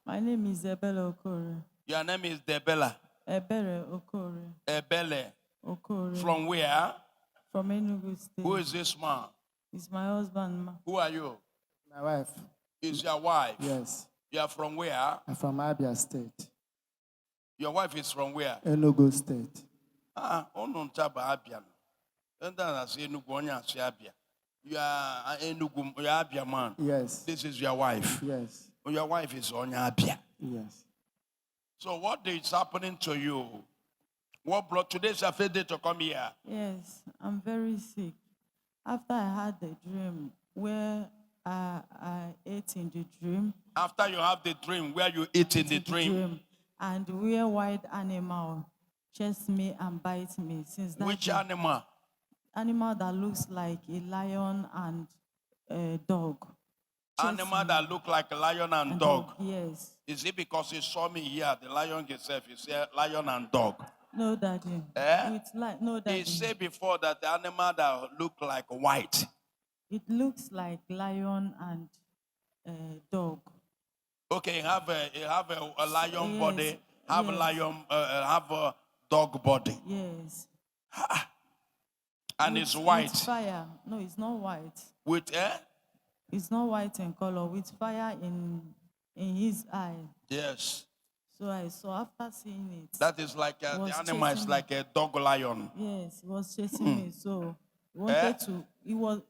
My name is Ebele Okore. Your name is Debella. Ebele Okore. Ebele. Okore. From where? From Enugu State. Who is this man? It's my husband. Who are you? My wife. Is your wife? Yes. You are from where? I'm from Abia State. Your wife is from where? Enugu State. Onuntaba Abia. And that's Enugu Onya Abia. You are Enugu, you are Abia man. Yes. This is your wife. Yes. Your wife is Onya Abia. Yes. So what is happening to you? What brought today's your first day to come here? Yes, I'm very sick. After I had the dream where I ate in the dream. After you have the dream where you eat in the dream. And where wild animal chase me and bite me. Since that Which day, animal? Animal that looks like a lion and a dog. Animal that look like a lion and dog. Yes. Is it because he saw me here, the lion himself, he said lion and dog? No, Daddy. No, Daddy. He said before that the animal that look like white. It looks like lion and dog. Okay, you have a lion Yes. body, have Yes. a lion, have a dog body. Yes. And it's white. With fire. No, it's not white. With It's not white in color. With fire in his eye. Yes. So I saw after seeing it. That is like the animal is like a dog lion. Yes, he was chasing me. So he wanted to.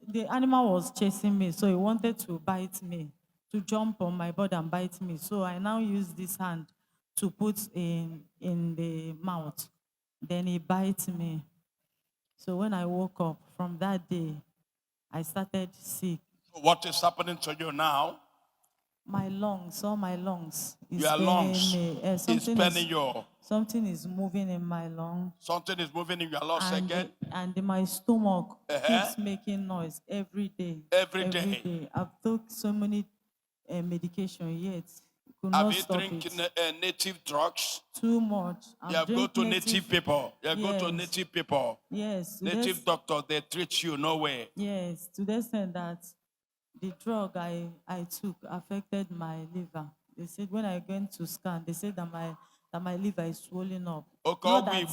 The animal was chasing me. So he wanted to bite me, to jump on my body and bite me. So I now use this hand to put in the mouth. Then he bites me. So when I woke up from that day, I started sick. What is happening to you now? My lungs, all my lungs. Your lungs is paining you. Something is moving in my lung. Something is moving in your lungs again. And my stomach keeps making noise every day. Every day. I've took so many medication yet. Have you drinking native drugs? Too much. You have go to native people. You have go to native people. Yes. Native doctors, they treat you no way. Yes. To the extent that the drug I took affected my liver. They said when I went to scan, they said that my liver is swollen up. Okay,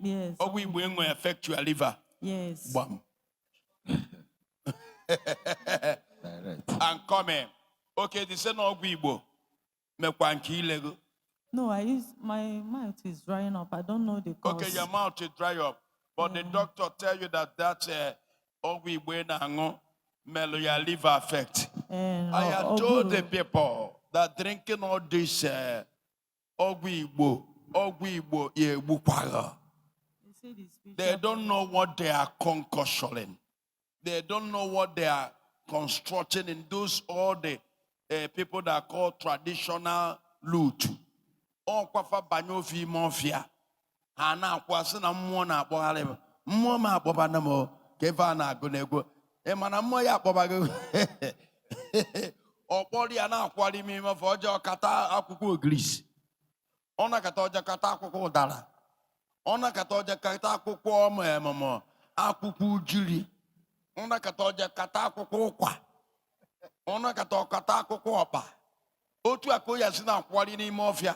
yes. We will affect your liver. Yes. Bam. And come in. Okay, they say no Igbo. No, my mouth is drying up. I don't know the cause. Okay, your mouth is dry up. But the doctor tell you that that's your liver affect. I have told the people that drinking all this they don't know what they are concoctioning. They don't know what they are constructing in those all the people that are called traditional loot. All kwafa banyo fi mafia. Ana kwase na mmụọ na akpọgharị m. Mmụọ ma akpọba na mo keva na agụ na-egwu. E mana mmụọ ya akpọba gị. Ọkpọrọ ya na akwari m ime fọ ọjọọ kata akwụkwọ ogirisi. Ọ na-akata ọjọọ kata akwụkwọ ụdara. Ọ na-akata ọjọọ kata akwụkwọ ọmụmụ akwụkwọ ujiri. Ọ na-akata ọjọọ kata akwụkwọ ụkwa. Ọ na-akata ọkata akwụkwọ ọpa. Otu akụ ya si na akwari n'ime ọfịa.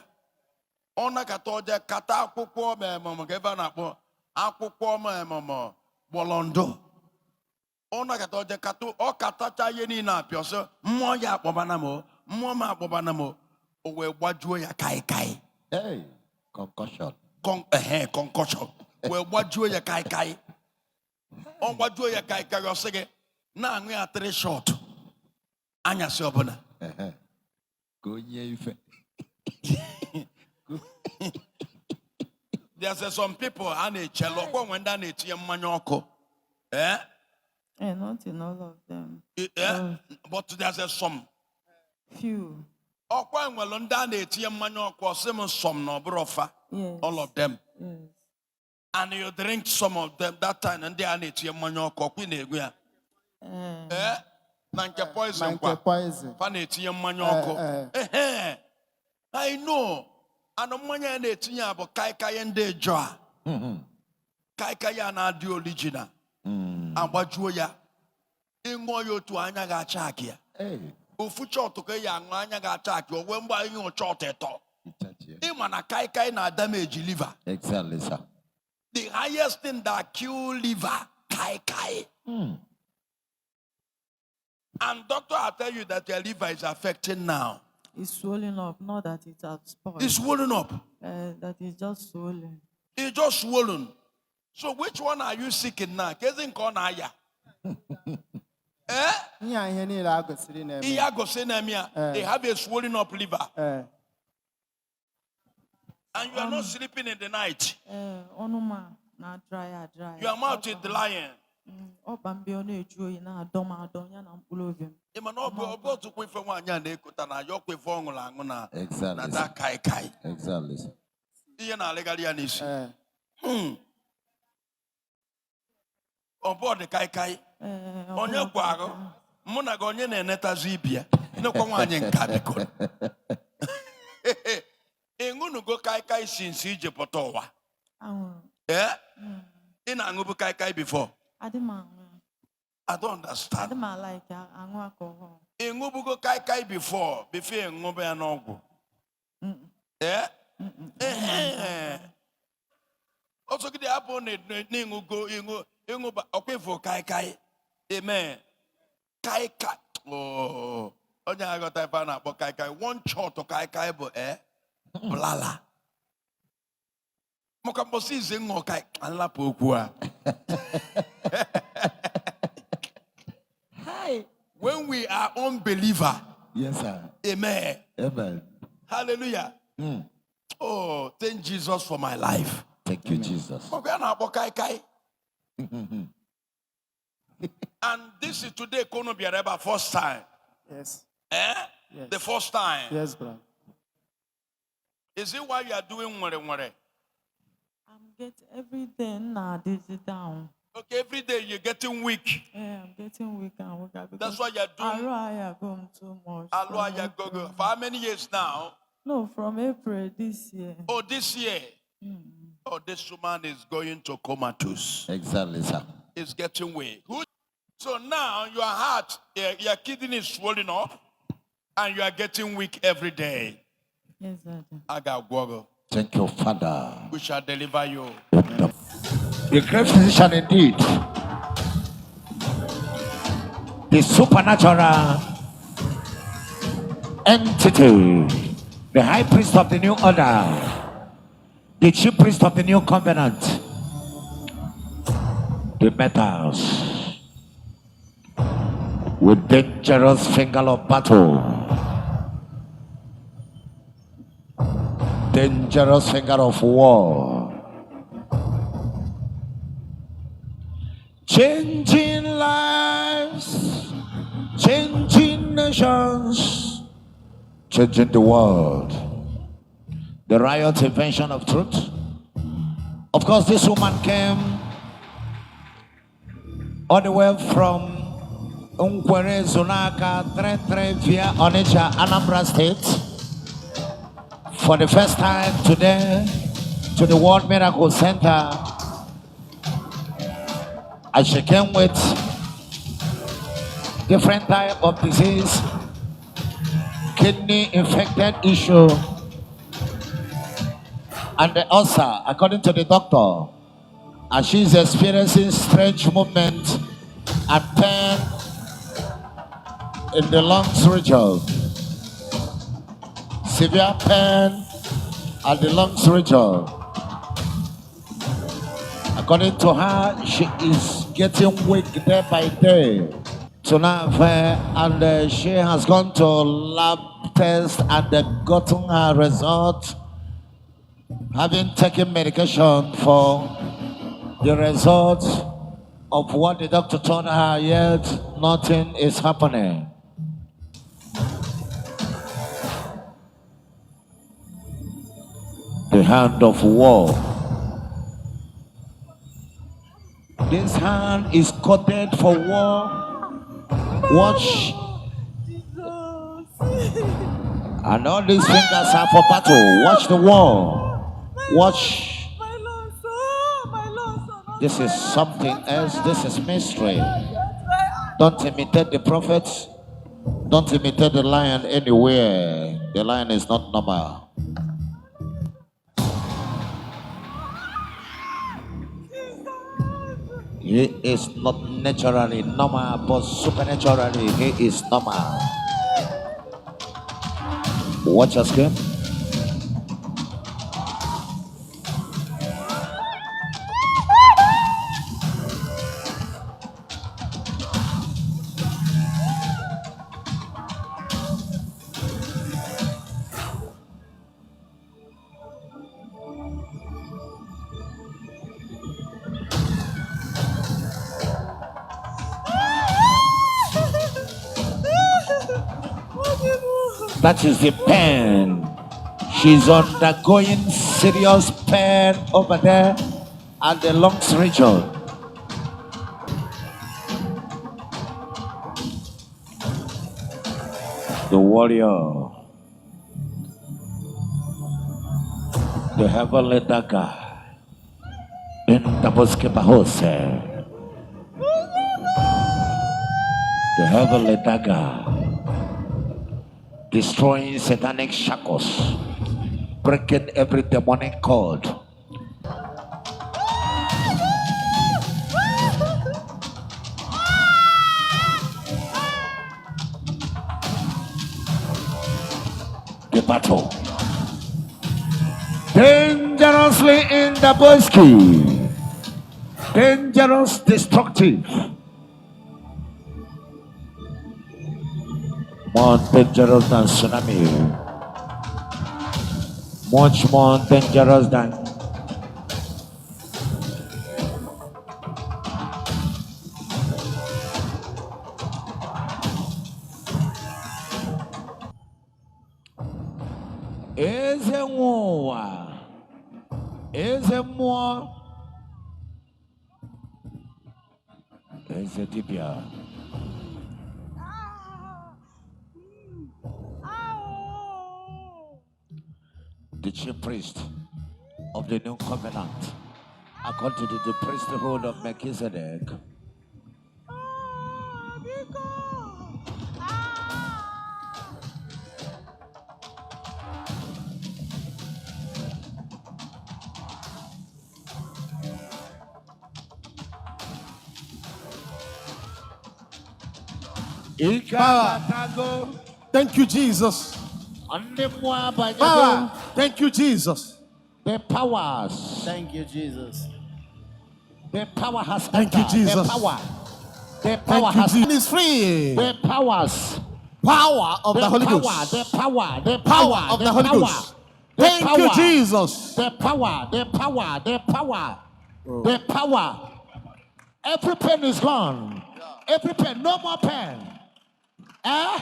Ọ na-akata ọjọọ kata akwụkwọ ọmụmụ ka ebe a na-akpọ akwụkwọ ọmụmụ gbọlọndụ. Ọ na-akata ọjọọ kata ọ katacha ihe niile apịọ sị mmụọ ya akpọbana m mmụọ m akpọbana m o wee gbajuo ya kaikai. Hey, concussion. Concussion. Wee gbajuo ya kaikai. Ọ gbajuo ya kaikai ọ sị gị na-aṅụ ya 3 shot anyasị ọbụla. There's some people a na-echelu ọkwa when they na-etinye mmanya ọkụ. Not in all of them. But there's some. Few. Ọkwa nwere ndị a na-etinye mmanya ọkụ ọsị m some na ọbụrụ ọfa. Yes. All of them. Yes. And you drink some of them that time ndị a na-etinye mmanya ọkụ ọkwa na-egwu ya. Na nke poison kwa. Fa na-etinye mmanya ọkụ. I know. Ano mmanya ya na-etinye abụ kaikai ndị ejo a. Kaikai ya na-adị original. Agbajuo ya. Ịṅụọ ya otu anya ga-acha akị ya. Ufu chọtụ ka ya aṅụ anya ga-acha akị owe mgbe anyị chọtụ ịtọ. Ịma na kai na damage liver. Exactly, sir. The highest thing that kill liver, kai. And doctor, I tell you that your liver is affecting now. It's swollen up, not that it has spoiled. It's swollen up. That is just swollen. It's just swollen. So which one are you seeking now? Kezin konaya. They have a swollen up liver. And you are not sleeping in the night. Your mouth is drying. Exactly. Obo de kai. Onye kwago. Muna go onye na-eneta zibia. Inokwa nwanye nka biko. Engunu go kai since ije pụta ụwa. Ị na-aṅụbụ kai before? I don't understand. I like alcohol. Ịṅụbụgo kai before ịṅụbụ ya n'ọgwụ. Also gị dị abụ n'ịṅụba ọkwefu kai. Amen. Kai. Oh, onye aghọta ebe a na-akpọ kai. One shot of kai bụ blala. Mokambosi is in Mokai and La Pokua. Hi. When we are unbeliever. Yes, sir. Amen. Amen. Hallelujah. Oh, thank Jesus for my life. Thank you, Jesus. And this is today going to be about first time. Yes. Yes. The first time. Yes, brother. Is it why you are doing what? I'm getting everything now. This is down. Okay, every day you're getting weak. Yeah, I'm getting weak and weaker. That's why you're doing. I go too much. For how many years now? No, from April this year. Oh, this year. Oh, this woman is going to comatose. Exactly, sir. It's getting weak. So now your heart, your kidney is swollen up, and you are getting weak every day. Yes, sir. I got Google. Thank you, Father. We shall deliver you. The great physician indeed. The supernatural entity. The high priest of the new order. The chief priest of the new covenant. The metals. With dangerous finger of battle. Dangerous finger of war. Changing lives, changing nations, changing the world. The riot invention of truth. Of course, this woman came all the way from Unkwere, Zunaka, Tre via Onitsha, Anambra State. For the first time today to the World Miracle Center, and she came with different type of disease, kidney infected issue, and the ulcer, according to the doctor, and she's experiencing strange movement and pain in the lungs region. Severe pain at the lungs region. According to her, she is getting weak day by day. So now, and she has gone to lab test and gotten her result, having taken medication for the result of what the doctor told her, yet nothing is happening. The hand of war. This hand is coded for war. Watch. And all these fingers are for battle. Watch the war. Watch. This is something else. This is mystery. Don't imitate the prophets. Don't imitate the lion anywhere. The lion is not normal. He is not naturally normal, but supernaturally he is normal. Watch your screen. That is the pain. She's undergoing serious pain over there at the lungs region. The warrior, the heavenly dagger in the Bosque Bahose, the heavenly dagger, destroying satanic shackles, breaking every demonic cord. The battle. Dangerously in the bosque. Dangerous, destructive. More dangerous than tsunami. Much more dangerous than Eze more Eze Dibia. The chief priest of the new covenant, according to the priesthood of Melchizedek. Power. Thank you, Jesus. Power. Thank you, Jesus. The powers. Thank you, Jesus. The power has Thank you, entered. Jesus. The power. The power Thank you, has Jesus. Is free. the powers. Power of the Holy power, Ghost. the power, the Power power, of the the Holy power, Ghost. the Thank power, you, Jesus. The power, the power, the power, Oh. the power. Every pen is gone. Every pen, no more pen. Eh?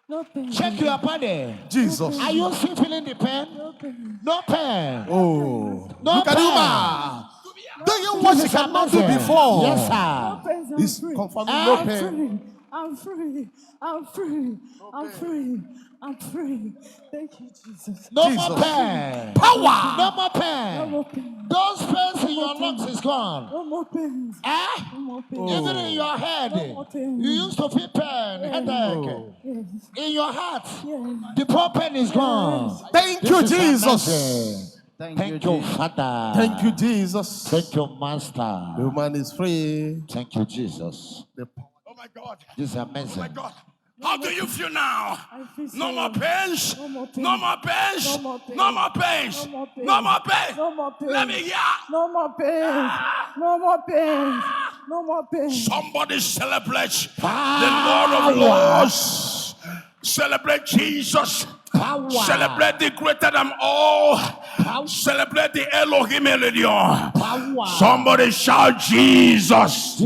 No pain. Check your body. Jesus. Are you still feeling the pain? No pain. No pain. Oh. No Look at pain. you, man. Doing what This you is cannot do amazing. before. Yes, No sir. pain. I'm It's free. confirming Ah. no I'm pain. free. I'm free. I'm free. I'm free. I'm free. Thank you, Jesus. No Jesus. more pain. Power. No more pain. No more pain. Those pains in more your lungs pain. is gone. No more pain. Eh? No more pain. Oh. Even in your head, No more pain. you used to feel pain, headache. Oh. Yes. In your heart, Yes. the poor pain is gone. Thank This you, is Jesus. amazing. Thank you, Father. Thank you, Jesus. Thank you, Master. The man is free. Thank you, Jesus. Oh my God. This is Oh amazing. my God. How do you feel now? I feel No so- more pains. No more pain. No more pains. No more pain. No more pains. No more pain. No more pain. No more pain. Let me hear. No more pain. No more pain. No more pain. Somebody celebrate the Lord of Lords. Celebrate Jesus. Power. Celebrate the greater than all. Power. Celebrate the Elohim Elion. Power. Somebody shout Jesus.